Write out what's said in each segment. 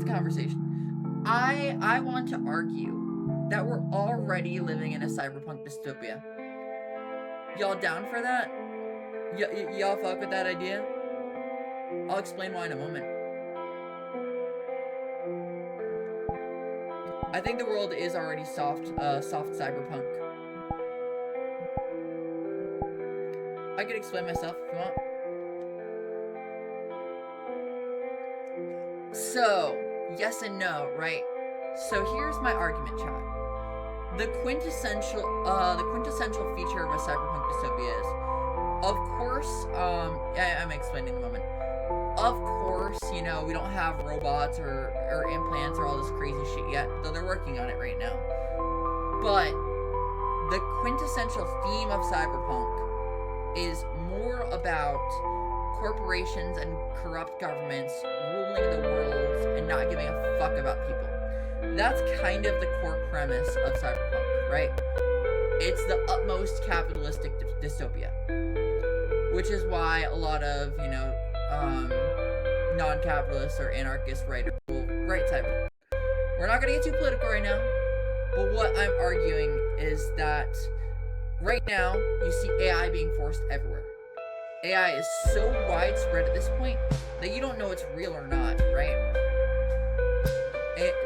the conversation. I want to argue that we're already living in a cyberpunk dystopia. Y'all down for that? Y'all fuck with that idea? I'll explain why in a moment. I think the world is already soft cyberpunk. I could explain myself if you want. So, yes and no, right? So here's my argument, chat. The quintessential feature of a cyberpunk dystopia is, of course, I'm explaining in a moment. Of course, you know, we don't have robots or implants or all this crazy shit yet, though they're working on it right now. But the quintessential theme of cyberpunk is more about corporations and corrupt governments ruling the world and not giving a fuck about people. That's kind of the core premise of cyberpunk, right? It's the utmost capitalistic dystopia. Which is why a lot of, you know, non-capitalist or anarchist writers will write cyberpunk. We're not gonna get too political right now, but what I'm arguing is that right now, you see AI being forced everywhere. AI is so widespread at this point that you don't know it's real or not, right?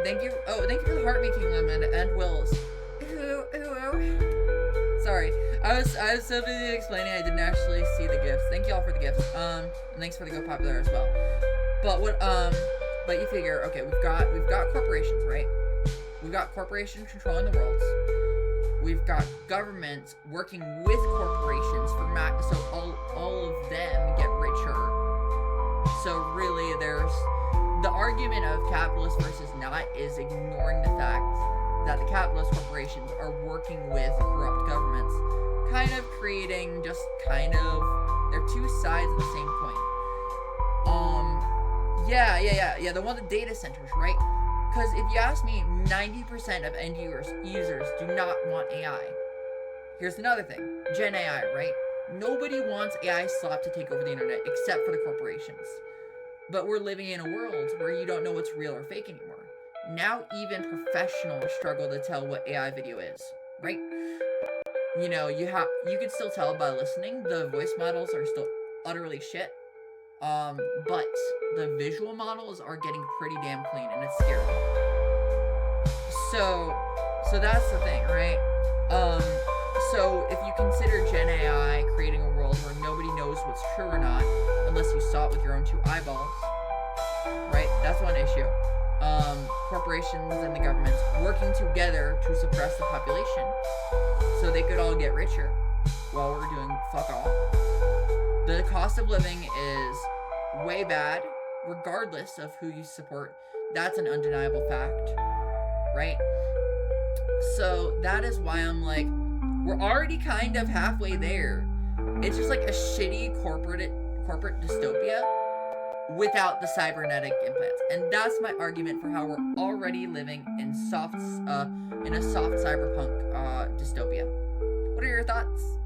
Thank you for the heart-making lemon and Wills. Sorry, I was so busy explaining I didn't actually see the gifts. Thank you all for the gifts. And thanks for the Go Popular as well. But but you figure, okay, we've got corporations, right? We've got corporations controlling the world. We've got governments working with corporations so all of them get richer. So really, there's the argument of capitalist versus not is ignoring the fact that the capitalist corporations are working with corrupt governments, kind of creating they're two sides of the same coin. Yeah, the one with the data centers, right? Because if you ask me, 90% of end users do not want AI. Here's another thing, Gen AI, right? Nobody wants AI slop to take over the internet except for the corporations. But we're living in a world where you don't know what's real or fake anymore. Now even professionals struggle to tell what AI video is, right? You know, you can still tell by listening. The voice models are still utterly shit. But the visual models are getting pretty damn clean, and it's scary. So that's the thing, right? So if you consider Gen AI creating a world where nobody knows what's true or not, unless you saw it with your own two eyeballs, right? That's one issue. Corporations and the governments working together to suppress the population so they could all get richer while we're doing fuck all. The cost of living is way bad, regardless of who you support. That's an undeniable fact, right? So that is why I'm like, we're already kind of halfway there. It's just like a shitty corporate dystopia without the cybernetic implants. And that's my argument for how we're already living in a soft cyberpunk dystopia. What are your thoughts?